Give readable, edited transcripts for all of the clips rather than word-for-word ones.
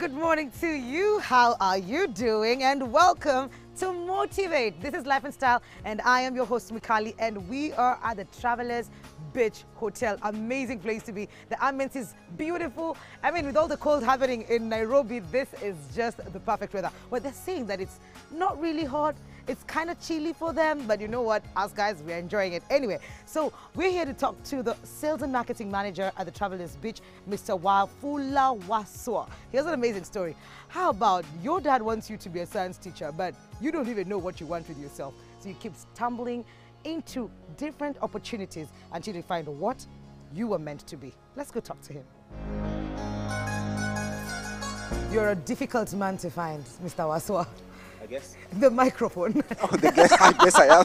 good morning to you. How are you doing? And welcome to Motivate. This is Life and Style, and I am your host, Mikali, and we are at the Travelers Beach Hotel. Amazing place to be. The ambience is beautiful. I mean, with all the cold happening in Nairobi, this is just the perfect weather. But they're saying that it's not really hot. It's kind of chilly for them, but you know what? Us guys, we're enjoying it anyway. So we're here to talk to the sales and marketing manager at the Travelers Beach, Mr. Wafula Waswa. He has an amazing story. How about your dad wants you to be a science teacher, but you don't even know what you want with yourself. So you keep stumbling into different opportunities until you find what you were meant to be. Let's go talk to him. You're a difficult man to find, Mr. Waswa. I guess. The microphone. Oh, I guess I am.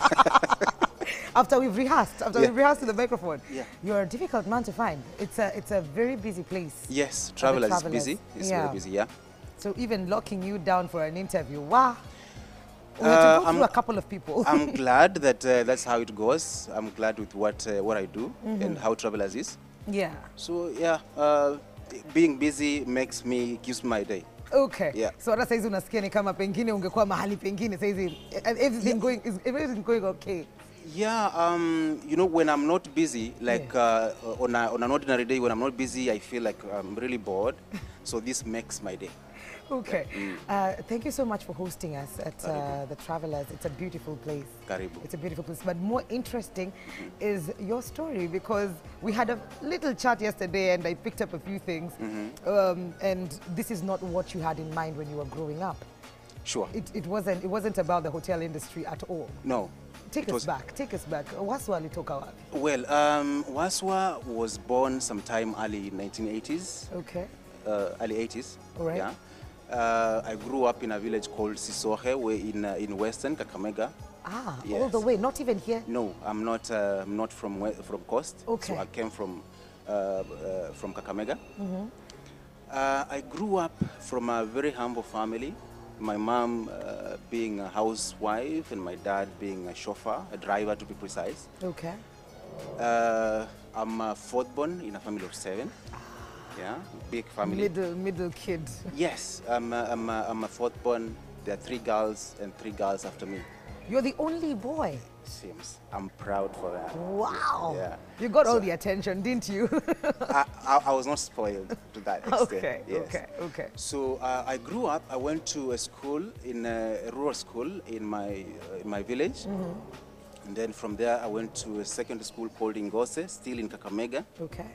After we've rehearsed to the microphone, you're a difficult man to find. It's a very busy place. Yes, Travelers is busy. It's very busy, yeah. So even locking you down for an interview, wow. We have to go through a couple of people. I'm glad that that's how it goes. I'm glad with what I do and how Travelers is. Yeah. So yeah, being busy gives me my day. Okay. Yeah. So hata saizi unasikia ni kama pengine ungekuwa mahali pengine saizi everything going okay. Yeah, you know, when I'm not busy, like on an ordinary day when I'm not busy, I feel like I'm really bored. So this makes my day. Okay. Thank you so much for hosting us at the Travelers. It's a beautiful place. Karibu. It's a beautiful place. But more interesting is your story, because we had a little chat yesterday and I picked up a few things. And this is not what you had in mind when you were growing up. Sure. It wasn't about the hotel industry at all. No. Take us back. Waswa alitoka wapi? Well, Waswa was born sometime early 1980s. Okay. Early 80s. All right. Yeah. I grew up in a village called Sisohe, in Western Kakamega. Ah, yes. All the way, not even here? No, I'm not from coast. Okay. So I came from Kakamega. I grew up from a very humble family. My mom being a housewife and my dad being a chauffeur, a driver to be precise. Okay. I'm a fourth born in a family of 7. Yeah, big family. Middle kid. Yes, I'm a fourth born. There are 3 girls and 3 girls after me. You're the only boy. Seems. I'm proud for that. Wow. Yeah. You got all the attention, didn't you? I was not spoiled to that extent. Okay, yes. okay. So I grew up. I went to a school, a rural school in my village. And then from there, I went to a secondary school called Ingose, still in Kakamega. Okay.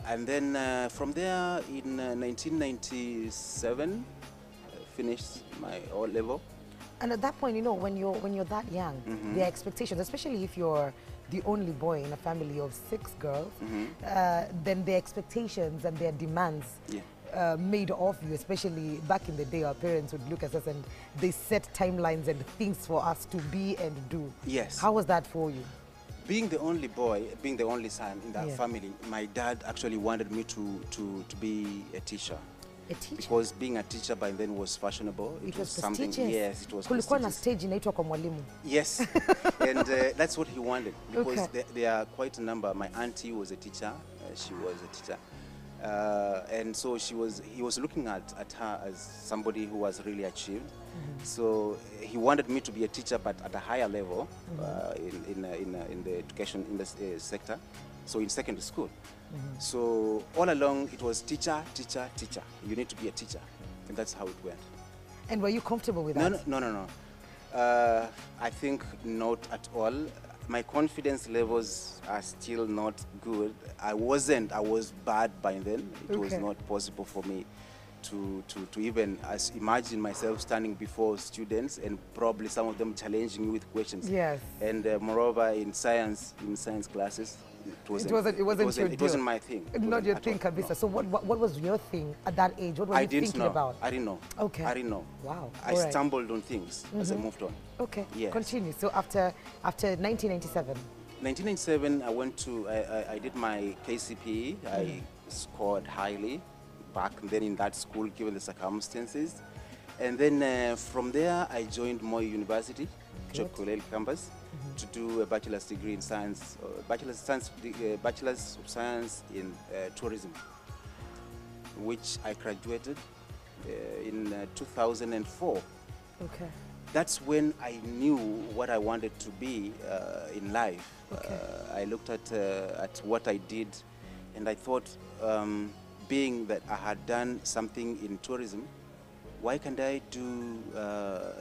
And then from there, in 1997, I finished my O-level. And at that point, you know, when you're that young, the expectations, especially if you're the only boy in a family of 6 girls, then the expectations and their demands made of you, especially back in the day, our parents would look at us and they set timelines and things for us to be and do. Yes. How was that for you? Being the only boy, being the only son in that family, my dad actually wanted me to be a teacher. A teacher? Because being a teacher by then was fashionable. It was something. Yes, it was kulikuwa na stage inaitwa kwa mwalimu. Yes, and that's what he wanted, because there are quite a number. My auntie was a teacher. She was a teacher. And so he was looking at her as somebody who was really achieved. So he wanted me to be a teacher, but at a higher level in the education sector. So in secondary school. So all along it was teacher. You need to be a teacher, and that's how it went. And were you comfortable with that? No. I think not at all. My confidence levels are still not good. I was bad by then. It was not possible for me to even imagine myself standing before students and probably some of them challenging me with questions. Yes. And moreover, in science classes, it wasn't my thing. Not your thing, Kabisa. No. So what was your thing at that age? What were you thinking about? I didn't know. Okay. I didn't know. Wow. I stumbled on things as I moved on. Okay. Yes. Continue. So after 1997. 1997, I did my KCPE. I scored highly back then in that school, given the circumstances. And then from there, I joined Moi University, Chocolate campus, to do a bachelor's degree in science, bachelor's of science in tourism. which I graduated in 2004. Okay. That's when I knew what I wanted to be in life. Okay. I looked at what I did, and I thought, being that I had done something in tourism, why can't I do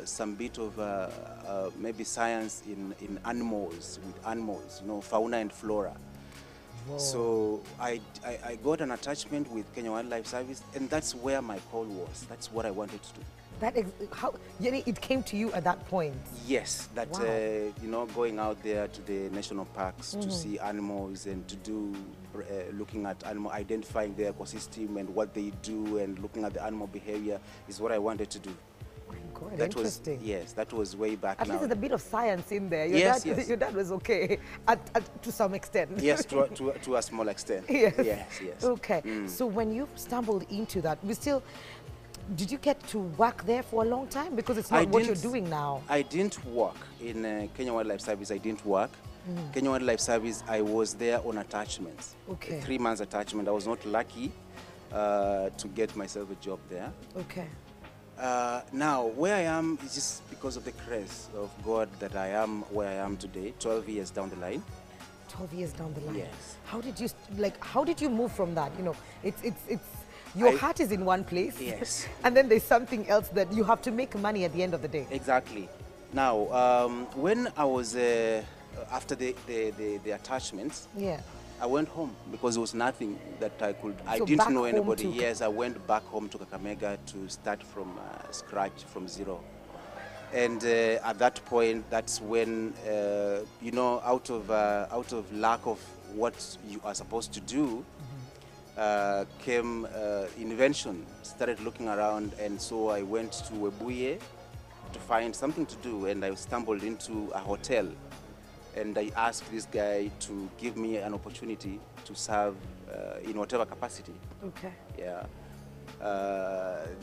some bit of maybe science in animals, with animals, you know, fauna and flora. Whoa. So I got an attachment with Kenya Wildlife Service, and that's where my call was. That's what I wanted to do. That is how it came to you at that point. Yes, that Wow. you know, going out there to the national parks to see animals and to do looking at animal, identifying their ecosystem and what they do, and looking at the animal behavior is what I wanted to do. My God, That was, interesting. yes, that was way back At now. least there's a bit of science in there. Your Yes, dad, yes. Your dad was okay to some extent. Yes, to a small extent. Yes. Yes, yes. Okay. So when you stumbled into that, did you get to work there for a long time? Because it's not what you're doing now. I didn't work in Kenya Wildlife Service. I didn't work. Kenya Wildlife Service, I was there on attachments. Okay. 3 months attachment. I was not lucky to get myself a job there. Okay. Now, where I am is just because of the grace of God that I am where I am today, 12 years down the line. 12 years down the line. Yes. How did you move from that? You know, your heart is in one place. Yes. And then there's something else that you have to make money at the end of the day. Exactly. Now, when I was, after the attachments, Yeah. I went home because there was nothing that I could, I So didn't back know home anybody. to- Yes, I went back home to Kakamega to start from scratch, from zero. And at that point, that's when, you know, out of lack of what you are supposed to do, came invention. Started looking around, and so I went to Webuye to find something to do, and I stumbled into a hotel. And I asked this guy to give me an opportunity to serve in whatever capacity. Okay. Yeah.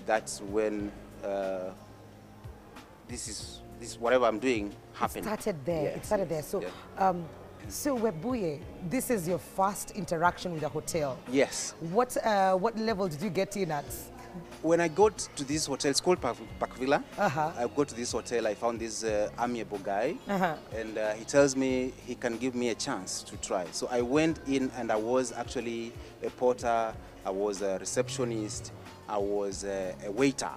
That's when this whatever I'm doing happened. It started there. Yes, It started yes, there. So, yeah. so Webuye, this is your first interaction with a hotel. Yes. What level did you get in at? When I got to this hotel, it's called Park Villa. Uh-huh. I got to this hotel, I found this amiable guy, Uh-huh. and he tells me he can give me a chance to try. So I went in, and I was actually a porter, I was a receptionist, I was a waiter.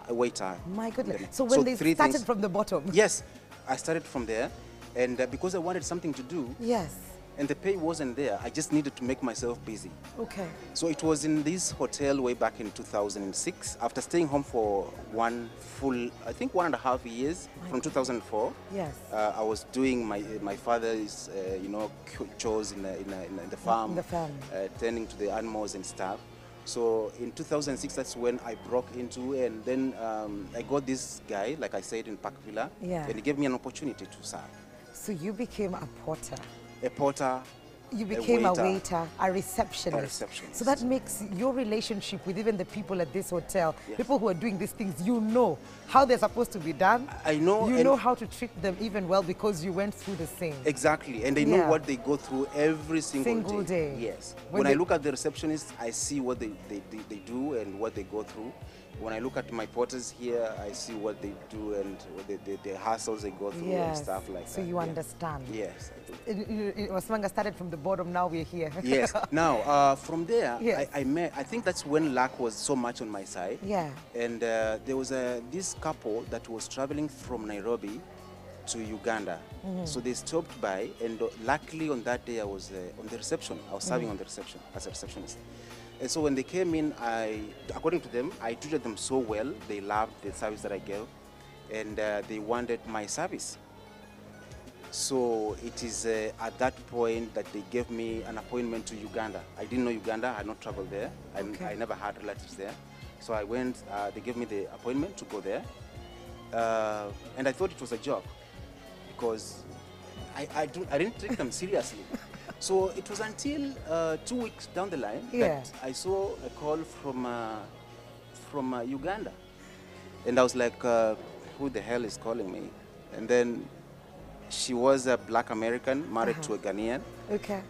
My goodness. So when they three started things. from the bottom. Yes, I started from there, and because I wanted something to do, Yes. and the pay wasn't there, I just needed to make myself busy. Okay. So it was in this hotel way back in 2006. After staying home for one full, I think 1.5 years, from 2004. Yes. I was doing my father's, you know, chores in the farm. In the farm. Tending to the animals and stuff. So in 2006, that's when I broke into, and then I got this guy, like I said, in Park Villa. Yeah. And he gave me an opportunity to serve. So you became a porter. A porter. You became a waiter. waiter, a receptionist. A receptionist. So that makes your relationship with even the people at this hotel, Yes. people who are doing these things, you know how they're supposed to be done. I know. You and know how to treat them even well because you went through the same. Exactly, and they know Yeah. what they go through every single day. Yes. When When I they- look at the receptionists, I see what they do and what they go through. When I look at my porters here, I see what they do and what the hassles they go through and Yes. stuff like that. So you Yeah. understand. Yes, I do. Osmanga started from the bottom, now we're here. Yes. Now, from there, Yes. I think that's when luck was so much on my side. Yeah. And there was this couple that was traveling from Nairobi to Uganda. So they stopped by, and luckily on that day I was on the reception. I was serving on the reception as a receptionist. And so when they came in, according to them, I treated them so well. They loved the service that I gave, and they wanted my service. So it is at that point that they gave me an appointment to Uganda. I didn't know Uganda, I had not traveled there, and Okay. I never had relatives there. So I went, they gave me the appointment to go there, and I thought it was a joke because I didn't take them seriously. So it was until 2 weeks down the line Yeah. that I saw a call from Uganda, and I was like, who the hell is calling me? And then she was a black American married to a Ghanaian. Okay.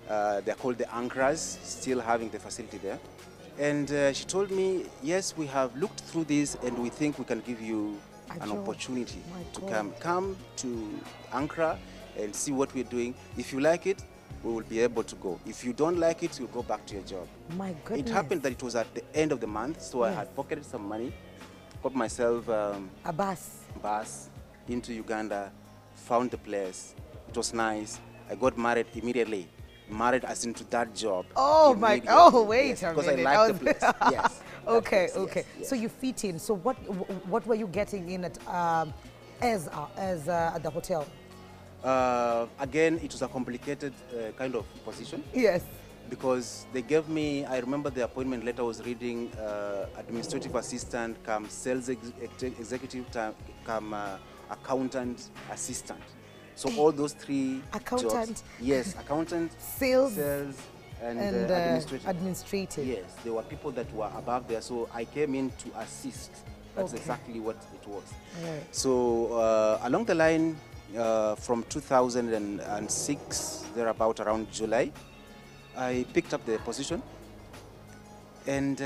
They're called the Ankras, still having the facility there. And she told me, yes, we have looked through this and we think we can give you an opportunity to come to Ankara and see what we're doing. If you like it, we will be able to go. If you don't like it, you'll go back to your job. My goodness. It happened that it was at the end of the month, so I had pocketed some money, got myself a bus into Uganda, found the place. It was nice. I got married immediately. Married as into that job. Oh my! Oh wait a minute. Because I liked the place. Yes. Okay. Place, Okay. Yes. So you fit in. So what were you getting in at at the hotel? Again, it was a complicated kind of position. Yes. Because they gave me, I remember the appointment letter was reading administrative assistant, come sales executive, come accountant assistant. So all those three jobs, yes, accountant, sales and administrative. Yes, there were people that were above there, so I came in to assist. That's exactly what it was. Right. So along the line, from 2006, thereabout around July, I picked up the position and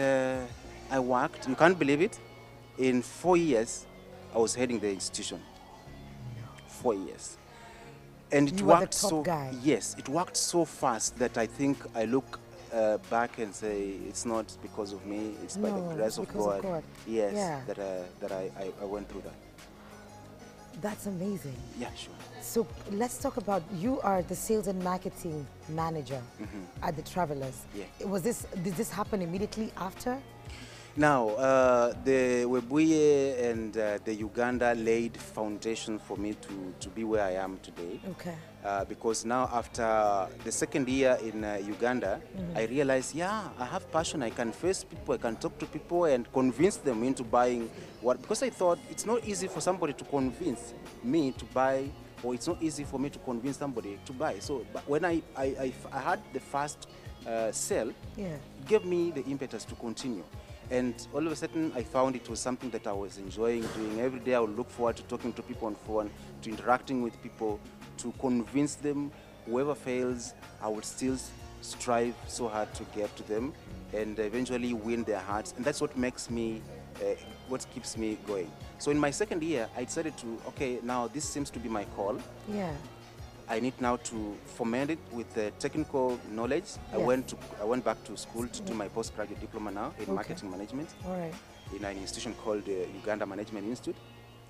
I worked. You can't believe it. In 4 years, I was heading the institution. 4 years. And it worked so yes, it worked so fast that I think I look back and say it's not because of me, it's by the grace of God. Yes, that I went through that. That's amazing. Yeah, sure. So let's talk about, you are the sales and marketing manager at the Travelers. Yeah. Did this happen immediately after? Now, the Webuye and the Uganda laid foundation for me to be where I am today. Okay. Because now after the second year in Uganda, I realized, yeah, I have passion. I can face people, I can talk to people and convince them into buying what, because I thought it's not easy for somebody to convince me to buy, or it's not easy for me to convince somebody to buy. So but when I had the first sale, it gave me the impetus to continue. And all of a sudden, I found it was something that I was enjoying doing. Every day I would look forward to talking to people on phone, to interacting with people, to convince them. Whoever fails, I would still strive so hard to get to them and eventually win their hearts. And that's what makes me, what keeps me going. So in my second year, I decided to, okay, now this seems to be my call. Yeah. I need now to foment it with technical knowledge. I went back to school to do my postgraduate diploma now in marketing management. All right. In an institution called Uganda Management Institute.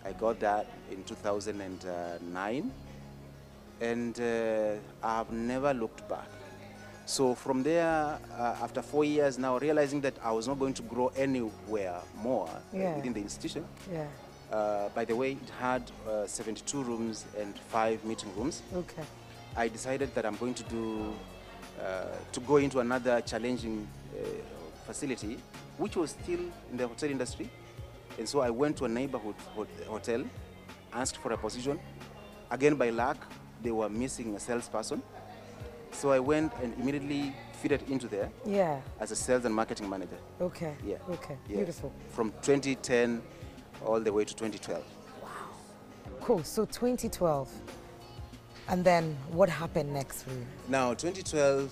I got that in 2009, and I have never looked back. So from there, after 4 years now, realizing that I was not going to grow anywhere more within the institution. Yeah. By the way, it had 72 rooms and 5 meeting rooms. Okay. I decided that I'm going to go into another challenging facility, which was still in the hotel industry. And so I went to a neighborhood hotel, asked for a position. Again, by luck, they were missing a salesperson. So I went and immediately fitted into there as a sales and marketing manager. Okay. Yeah. Okay. Yes. Beautiful. From 2010 all the way to 2012. Wow. Cool. So 2012. And then what happened next for you? Now, 2012,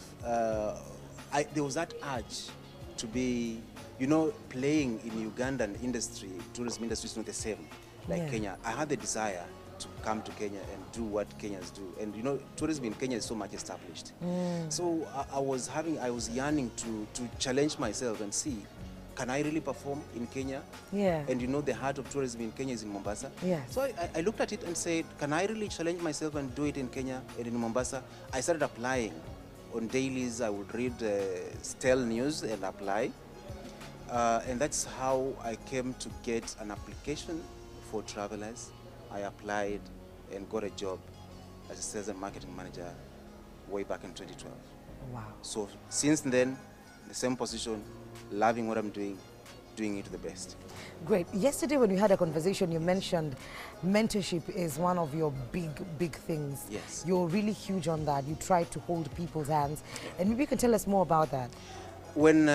there was that urge to be, you know, playing in Ugandan industry, tourism industry is not the same like Kenya. I had the desire to come to Kenya and do what Kenyans do. And you know, tourism in Kenya is so much established. So I was yearning to challenge myself and see, can I really perform in Kenya? Yeah. And you know, the heart of tourism in Kenya is in Mombasa. Yes. So I looked at it and said, can I really challenge myself and do it in Kenya and in Mombasa? I started applying. On dailies, I would read Stell News and apply. And that's how I came to get an application for Travelers. I applied and got a job as a sales and marketing manager way back in 2012. Wow. So since then, the same position, loving what I'm doing it to the best. Great. Yesterday when we had a conversation, you mentioned mentorship is one of your big things. Yes. You're really huge on that. You try to hold people's hands. And maybe you can tell us more about that. When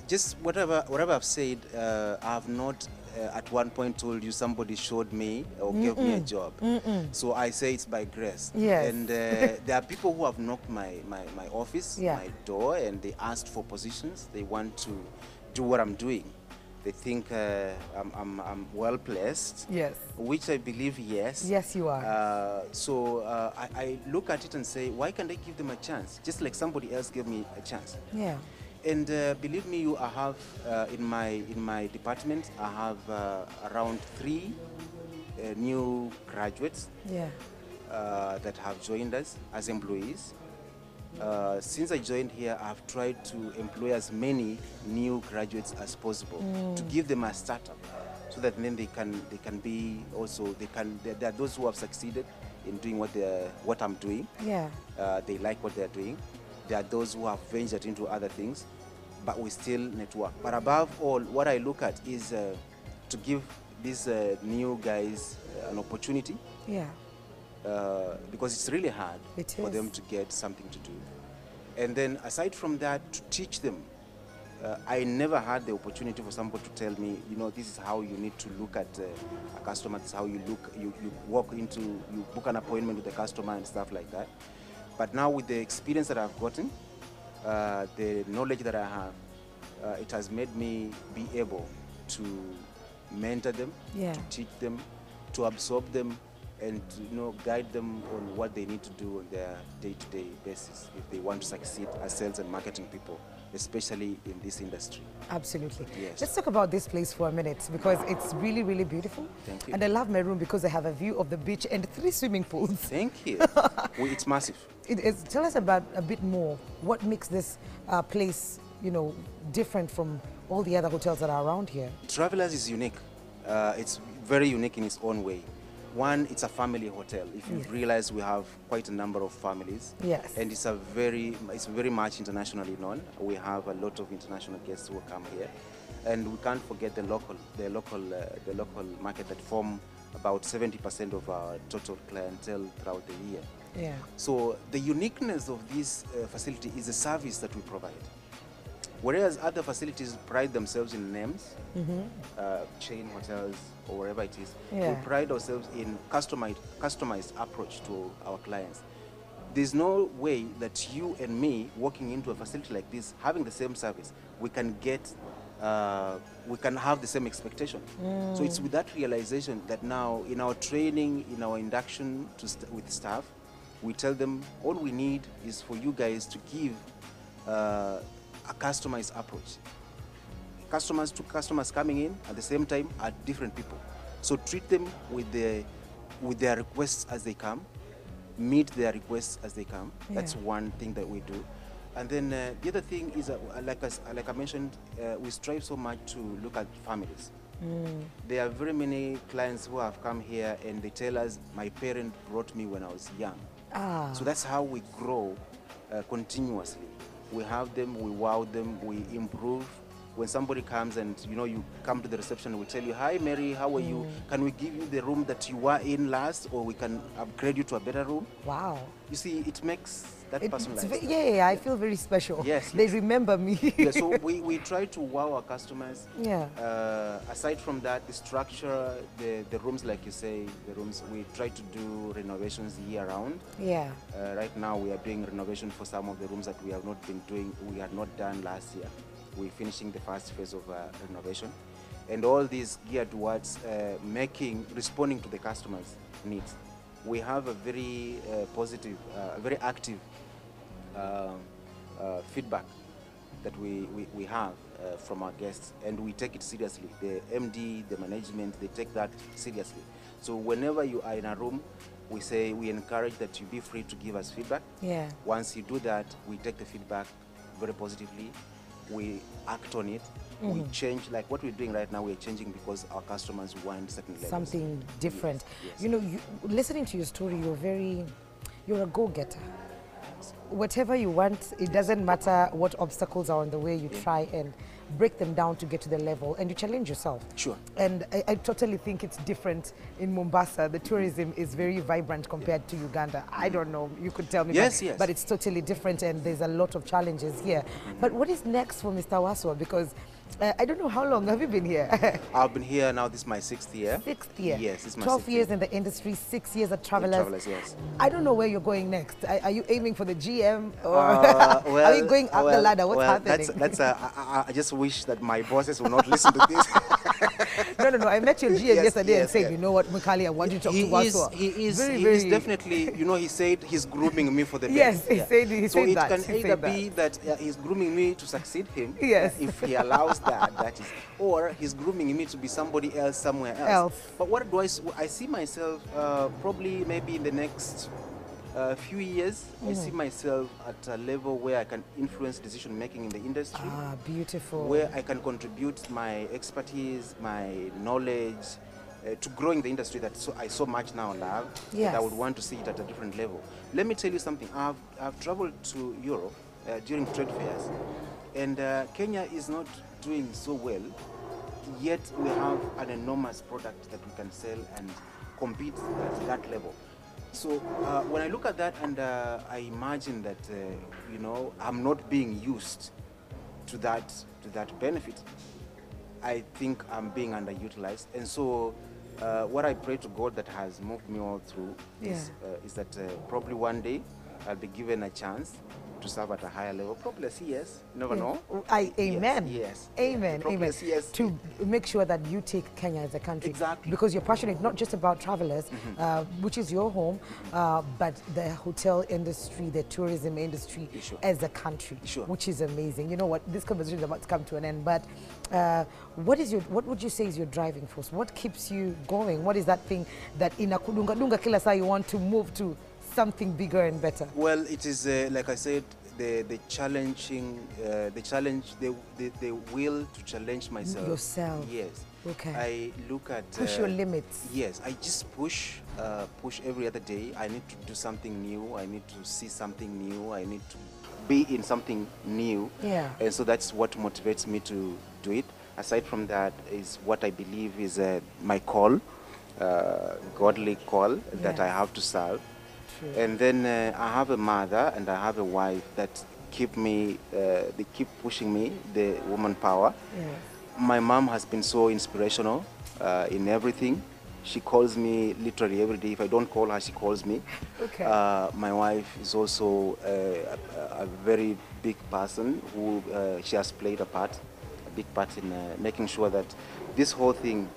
just whatever I've said, I have not at one point told you somebody showed me or gave me a job. So I say it's by grace. Yes. And there are people who have knocked my office, Yeah. my door, and they asked for positions. They want to do what I'm doing. They think I'm well placed. Yes. Which I believe, yes. Yes, you are. So I look at it and say, why can't I give them a chance? Just like somebody else gave me a chance. Yeah. And believe me, I have in my department, I have around 3 new graduates. Yeah. That have joined us as employees. Since I joined here, I've tried to employ as many new graduates as possible to give them a startup, so that then they can be also there are those who have succeeded in doing what I'm doing. Yeah. They like what they're doing. There are those who have ventured into other things, but we still network. But above all, what I look at is to give these new guys an opportunity. Yeah. Because it's really hard for them to get something to do. And then aside from that, to teach them. I never had the opportunity for somebody to tell me, this is how you need to look at a customer, this is how you look, you book an appointment with the customer and stuff like that. But now with the experience that I've gotten, the knowledge that I have, it has made me be able to mentor them, to teach them, to absorb them, and guide them on what they need to do on their day-to-day basis if they want to succeed as sales and marketing people, especially in this industry. Absolutely. Yes. Let's talk about this place for a minute, because it's really, really beautiful. Thank you. And I love my room because I have a view of the beach and 3 swimming pools. Thank you. It's massive. It is. Tell us about a bit more. What makes this place, different from all the other hotels that are around here? Travelers is unique. It's very unique in its own way. One, it's a family hotel. If you realize, we have quite a number of families. Yes. And it's very much internationally known. We have a lot of international guests who come here, and we can't forget the local market that form about 70% of our total clientele throughout the year. Yeah. So the uniqueness of this facility is the service that we provide. Whereas other facilities pride themselves in names, chain hotels or wherever it is, we pride ourselves in customized approach to our clients. There's no way that you and me walking into a facility like this, having the same service, we can have the same expectation. So it's with that realization that now in our training, in our induction with staff, we tell them all we need is for you guys to give a customized approach. Customers coming in at the same time are different people. So treat them with their requests as they come, meet their requests as they come. That's one thing that we do. And then the other thing is, like I mentioned, we strive so much to look at families. There are very many clients who have come here and they tell us, my parent brought me when I was young. So that's how we grow continuously. We have them, we wow them, we improve. When somebody comes and you come to the reception, we tell you, hi Mary, how are you? Can we give you the room that you were in last, or we can upgrade you to a better room? Wow. You see, it makes that person like yeah, I feel very special. Yes. They remember me. Yeah, so we try to wow our customers. Yeah. Aside from that, the structure, the rooms, like you say, the rooms, we try to do renovations year round. Yeah. Right now we are doing renovation for some of the rooms that we have not been doing, we had not done last year. We're finishing the first phase of renovation. And all these geared towards responding to the customers' needs. We have a very positive, very active feedback that we have from our guests, and we take it seriously. The MD, the management, they take that seriously. So whenever you are in a room, we encourage that you be free to give us feedback. Yeah. Once you do that, we take the feedback very positively. We act on it. We change, like what we're doing right now, we're changing because our customers want certain levels. Something different. Yes. Listening to your story, you're a go-getter. Whatever you want, it doesn't matter what obstacles are on the way, you try and break them down to get to the level, and you challenge yourself. Sure. And I totally think it's different in Mombasa. The tourism is very vibrant compared to Uganda. I don't know, you could tell me. Yes, yes. But it's totally different, and there's a lot of challenges here. But what is next for Mr. Waswa? Because I don't know how long have you been here? I've been here now. This is my 6th year. 6th year. Yes, this is my 12 6th years year. in the industry, 6 years at Travelers. Travelers, yes. I don't know where you're going next. Are you aiming for the GM or are you going up the ladder? What's happening? I just wish that my bosses will not listen to this. No. I met your GM yesterday and said, you know what, Mukali, I want you to talk to Waswa. He is definitely, you know, he said he's grooming me for the yes, best. he said that. So it can either be that he's grooming me to succeed him, yes, if he allows that is, or he's grooming me to be somebody else somewhere else. But what do I see myself probably maybe in the next few years, I see myself at a level where I can influence decision making in the industry. Ah, beautiful. Where I can contribute my expertise, my knowledge to growing the industry that I so much now love. Yes. That I would want to see it at a different level. Let me tell you something. I've traveled to Europe during trade fairs, and Kenya is not doing so well, yet we have an enormous product that we can sell and compete at that level. So when I look at that and I imagine that you know, I'm not being used to that benefit, I think I'm being underutilized. And so what I pray to God that has moved me all through is that probably one day I'll be given a chance to serve at a higher level, probably a CS, you never know. Amen. Yes. Amen. Amen. CS. To make sure that you take Kenya as a country. Exactly. Because you're passionate not just about Travelers, which is your home, but the hotel industry, the tourism industry as a country, which is amazing. You know what? This conversation is about to come to an end, but what would you say is your driving force? What keeps you going? What is that thing that in a kudunga kila saa you want to move to something bigger and better? Well, it is like I said, the will to challenge myself. Yourself. Yes. Okay. I look at push your limits. Yes, I just push every other day. I need to do something new. I need to see something new. I need to be in something new. Yeah. And so that's what motivates me to do it. Aside from that is what I believe is my call, godly call that I have to serve. True. And then I have a mother and I have a wife that keep me, they keep pushing me, the woman power. Yes. My mom has been so inspirational in everything. She calls me literally every day. If I don't call her, she calls me. Okay. My wife is also a very big person who she has played a big part in making sure that this whole thing,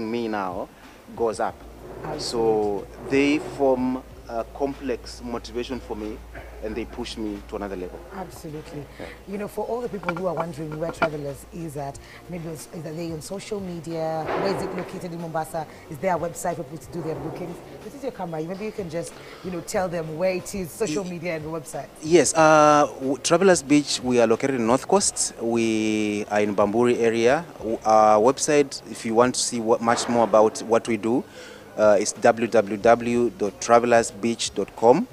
me now, goes up. Absolutely. So they form a complex motivation for me, and they push me to another level. Absolutely. Yeah. You know, for all the people who are wondering where Travelers is at, maybe is that they on social media? Where is it located in Mombasa? Is there a website for people to do their bookings? This is your camera. Maybe you can just, you know, tell them where it is, social media and the website. Yes. Travelers Beach, we are located in North Coast. We are in Bamburi area. Our website, if you want to see much more about what we do, it's www.travelersbeach.com.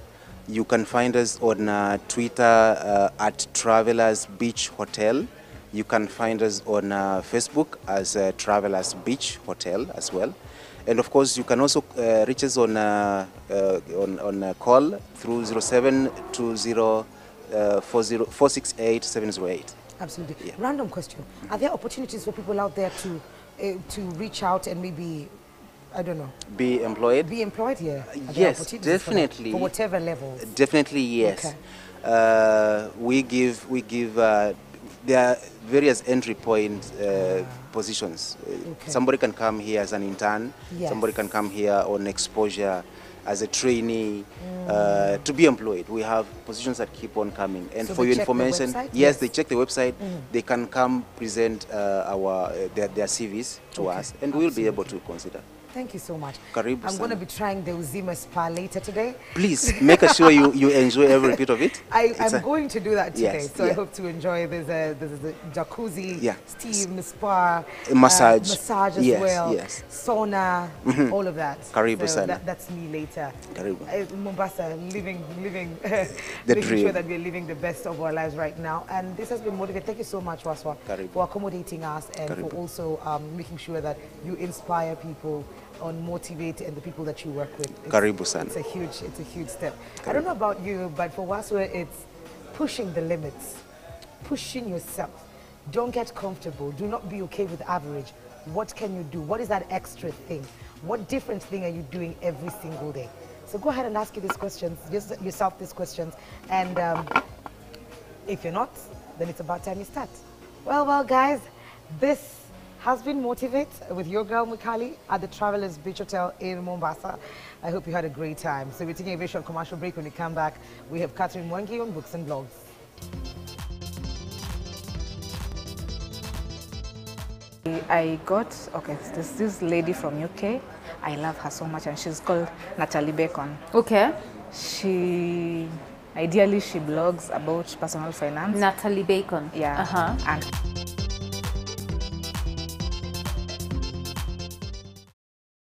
You can find us on Twitter at Travelers Beach Hotel. You can find us on Facebook as Travelers Beach Hotel as well. And of course, you can also reach us on call through 0720-468-708. Absolutely. Yeah. Random question. Are there opportunities for people out there to reach out and maybe, I don't know, be employed? Be employed here. Yes, definitely. For whatever levels. Definitely, yes. Okay. We give. There are various entry point positions. Okay. Somebody can come here as an intern. Yes. Somebody can come here on exposure as a trainee to be employed. We have positions that keep on coming. And so for your information, yes, they check the website. They can come present their CVs to us, and we'll be able to consider. Thank you so much. Karibu I'm going to be trying the Uzima Spa later today. Please, make sure you enjoy every bit of it. I'm going to do that today, yes, so I hope to enjoy. There's a jacuzzi, steam, spa, massage as well, sauna, all of that. Karibu so sana. That's me later. Karibu. Mombasa, living the making dream. Sure that we're living the best of our lives right now. And this has been motivating. Thank you so much, Waswa, for accommodating us and for also making sure that you inspire people on Motivate and the people that you work with. Karibu sana. It's a huge step. Karibu. I don't know about you, but for Waswa, it's pushing the limits, pushing yourself, Don't get comfortable. Do not be okay with average. What can you do? What is that extra thing? What different thing are you doing every single day? So go ahead and ask you these questions, just yourself these questions. And if you're not, then it's about time you start. Well, guys, this has been Motivate with your girl Mikali at the Travelers Beach Hotel in Mombasa. I hope you had a great time. So we're taking a very short commercial break. When we come back, we have Catherine Mwangi on Books and Blogs. There's this lady from UK. I love her so much, and she's called Natalie Bacon. Okay. Ideally she blogs about personal finance. Natalie Bacon. Yeah. Uh-huh. And